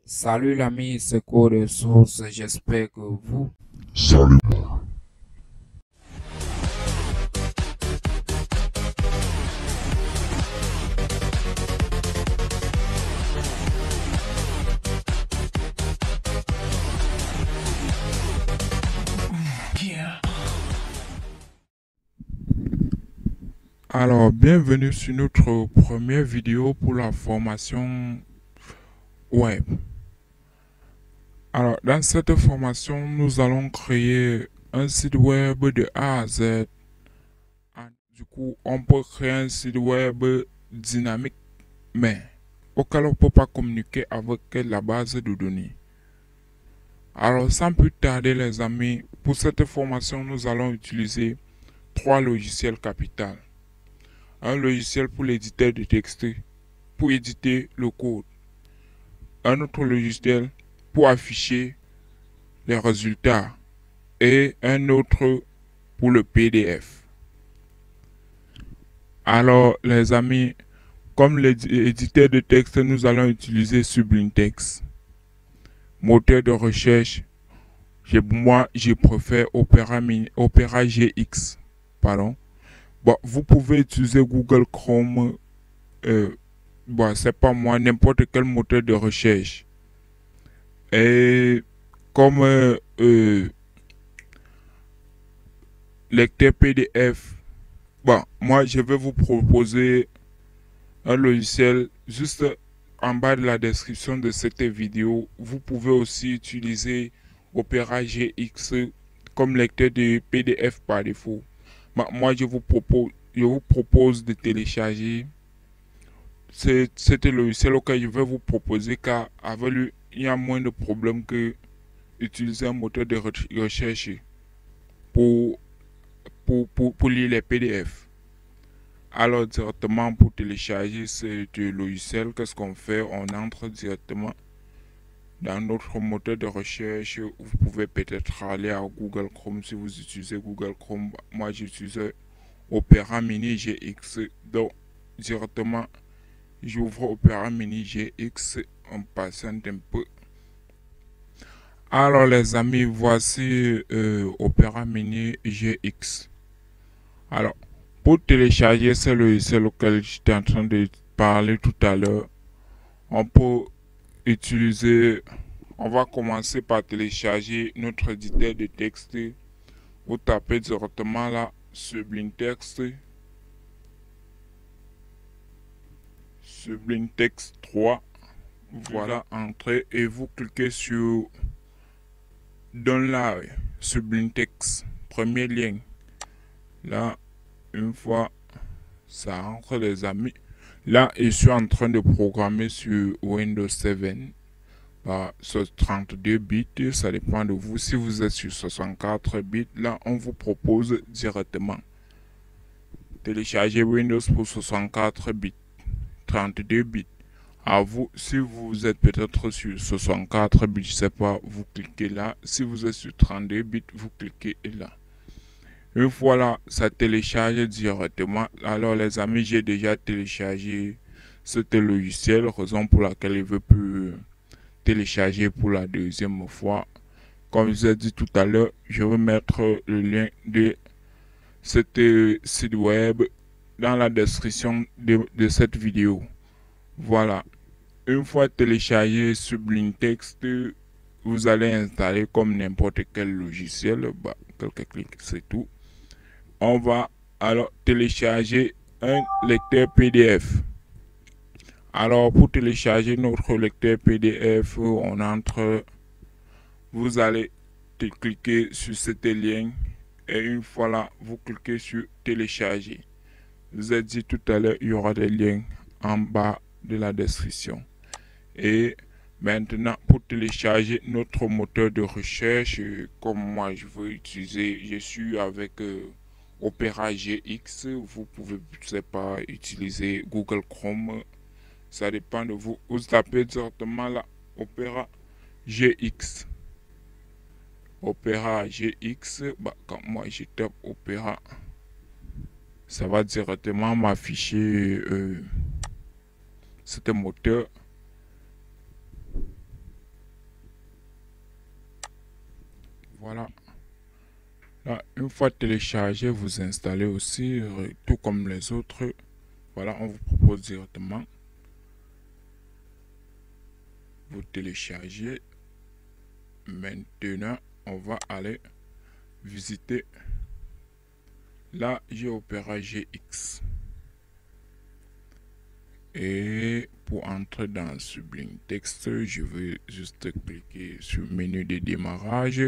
Salut l'ami, c'est Code de Source, j'espère que vous... Salut. Alors, bienvenue sur notre première vidéo pour la formation web. Alors, dans cette formation, nous allons créer un site web de A à Z. Du coup, on peut créer un site web dynamique, mais auquel on ne peut pas communiquer avec la base de données. Alors, sans plus tarder, les amis, pour cette formation, nous allons utiliser trois logiciels capitaux. Un logiciel pour l'éditeur de texte, pour éditer le code. Un autre logiciel pour afficher les résultats et un autre pour le PDF. Alors, les amis, comme l'éditeur de texte, nous allons utiliser Sublime Text. Moteur de recherche, moi, je préfère Opera GX. Pardon. Bon, vous pouvez utiliser Google Chrome. Bon, c'est pas moi, n'importe quel moteur de recherche. Et comme lecteur PDF, bon, moi je vais vous proposer un logiciel juste en bas de la description de cette vidéo. Vous pouvez aussi utiliser Opera GX comme lecteur de PDF par défaut. Bon, moi je vous propose de télécharger cet logiciel auquel je vais vous proposer, car avec lui il y a moins de problèmes que utiliser un moteur de recherche pour, pour lire les PDF. Alors directement pour télécharger ce logiciel, qu'est-ce qu'on fait? On entre directement dans notre moteur de recherche. Vous pouvez peut-être aller à Google Chrome si vous utilisez Google Chrome. Moi j'utilise Opera Mini GX. Donc directement j'ouvre Opera Mini GX. On patiente un peu. Alors les amis, voici Opera Mini GX. Alors, pour télécharger ce logiciel auquel j'étais en train de parler tout à l'heure, on peut on va commencer par télécharger notre éditeur de texte. Vous tapez directement là, Sublime Text 3. Voilà, entrez et vous cliquez sur Download Sublime Text, premier lien. Là, une fois ça entre, les amis, là je suis en train de programmer sur Windows 7 sur 32 bits. Ça dépend de vous. Si vous êtes sur 64 bits, là on vous propose directement télécharger Windows pour 64 bits, 32 bits. À vous, si vous êtes peut-être sur 64 bits, je sais pas, vous cliquez là. Si vous êtes sur 32 bits, vous cliquez là. Une fois là, ça télécharge directement. Alors les amis, j'ai déjà téléchargé ce logiciel, raison pour laquelle il veut plus télécharger pour la deuxième fois. Comme je vous ai dit tout à l'heure, je vais mettre le lien de cet site web dans la description de cette vidéo. Voilà. Une fois téléchargé Sublime Text, vous allez installer comme n'importe quel logiciel. Quelques clics, c'est tout. On va alors télécharger un lecteur PDF. Alors pour télécharger notre lecteur PDF, on entre, vous allez cliquer sur ce lien et une fois là, vous cliquez sur télécharger. Je vous ai dit tout à l'heure, il y aura des liens en bas de la description. Et maintenant, pour télécharger notre moteur de recherche, comme moi je veux utiliser, je suis avec Opera GX. Vous pouvez, je sais pas, utiliser Google Chrome. Ça dépend de vous. Vous tapez directement là, Opera GX. Opera GX. Quand moi je tape Opera, ça va directement m'afficher ce moteur. Là, une fois téléchargé, vous installez aussi, tout comme les autres. Voilà, on vous propose directement. Vous téléchargez. Maintenant, on va aller visiter la GeoPera GX. Et pour entrer dans Sublime Text, je vais juste cliquer sur le menu de démarrage.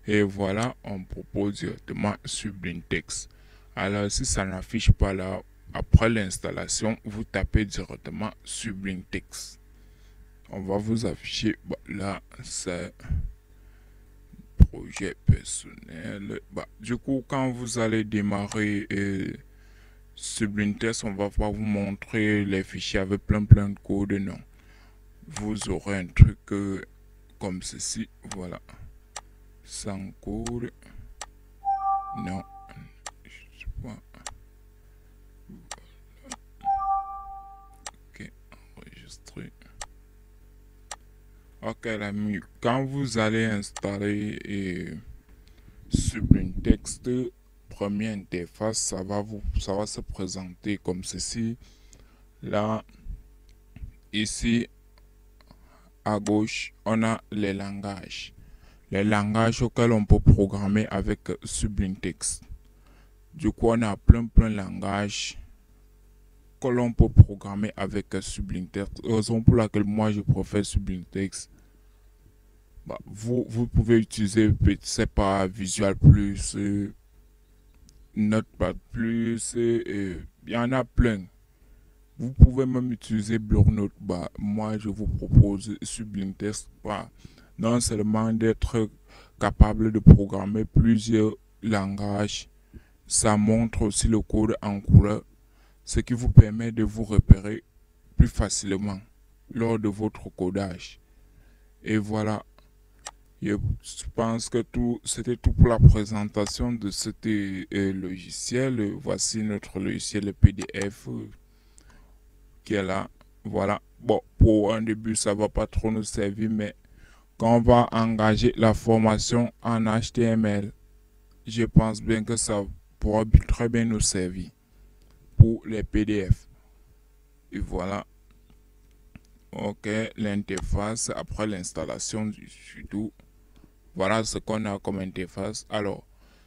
Et voilà, on propose directement Sublime Text. Alors, si ça n'affiche pas là, après l'installation, vous tapez directement Sublime Text. On va vous afficher, là, c'est projet personnel. Du coup, quand vous allez démarrer Sublime Text, on va pas vous montrer les fichiers avec plein de codes, non. Vous aurez un truc comme ceci, voilà. Sans code. Non. Je sais pas. Ok, enregistrer. Ok, l'ami, quand vous allez installer Sublime Text, première interface, ça va se présenter comme ceci. Là, ici, à gauche, on a les langages. Les langages auxquels on peut programmer avec Sublime Text. Du coup, on a plein de langages que l'on peut programmer avec Sublime Text. Raison pour laquelle moi je préfère Sublime Text. Vous pouvez utiliser, c'est pas Visual Plus, Notepad Plus, il y en a plein. Vous pouvez même utiliser Bloc Note. Moi je vous propose Sublime Text. Non seulement d'être capable de programmer plusieurs langages, ça montre aussi le code en couleur, ce qui vous permet de vous repérer plus facilement lors de votre codage. Et voilà, je pense que c'était tout pour la présentation de ce logiciel. Voici notre logiciel PDF qui est là. Voilà, bon, pour un début ça va pas trop nous servir, mais quand on va engager la formation en HTML, je pense bien que ça pourra très bien nous servir pour les PDF. Et voilà. Ok, l'interface après l'installation du sudo. Voilà ce qu'on a comme interface. Alors,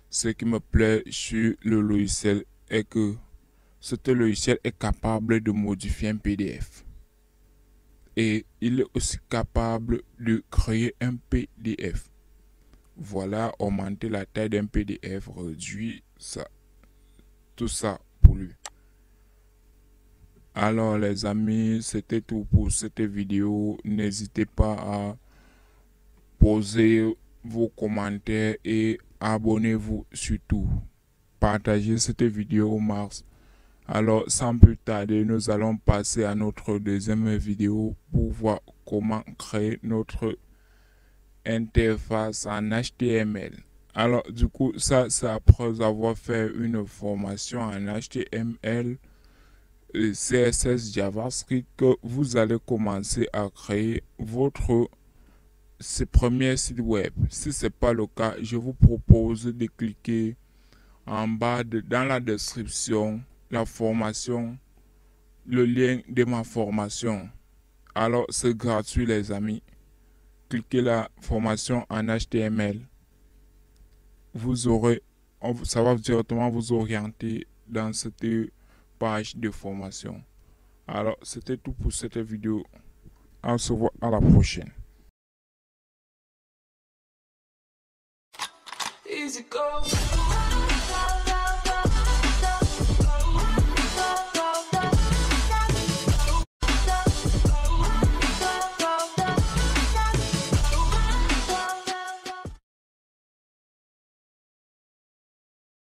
ce qui me plaît sur le logiciel est que ce logiciel est capable de modifier un PDF. Et il est aussi capable de créer un PDF. Voilà, augmenter la taille d'un PDF, réduire ça. Tout ça pour lui. Alors les amis, c'était tout pour cette vidéo. N'hésitez pas à poser vos commentaires et abonnez-vous surtout. Partagez cette vidéo au max. Alors sans plus tarder, nous allons passer à notre deuxième vidéo pour voir comment créer notre interface en HTML. Alors du coup, ça c'est après avoir fait une formation en HTML, CSS, JavaScript, que vous allez commencer à créer votre premier site web. Si ce n'est pas le cas, je vous propose de cliquer en bas dans la description, la formation, le lien de ma formation. Alors c'est gratuit les amis. Cliquez la formation en HTML. Vous aurez, ça va directement vous orienter dans cette page de formation. Alors c'était tout pour cette vidéo. On se voit à la prochaine. Easy go.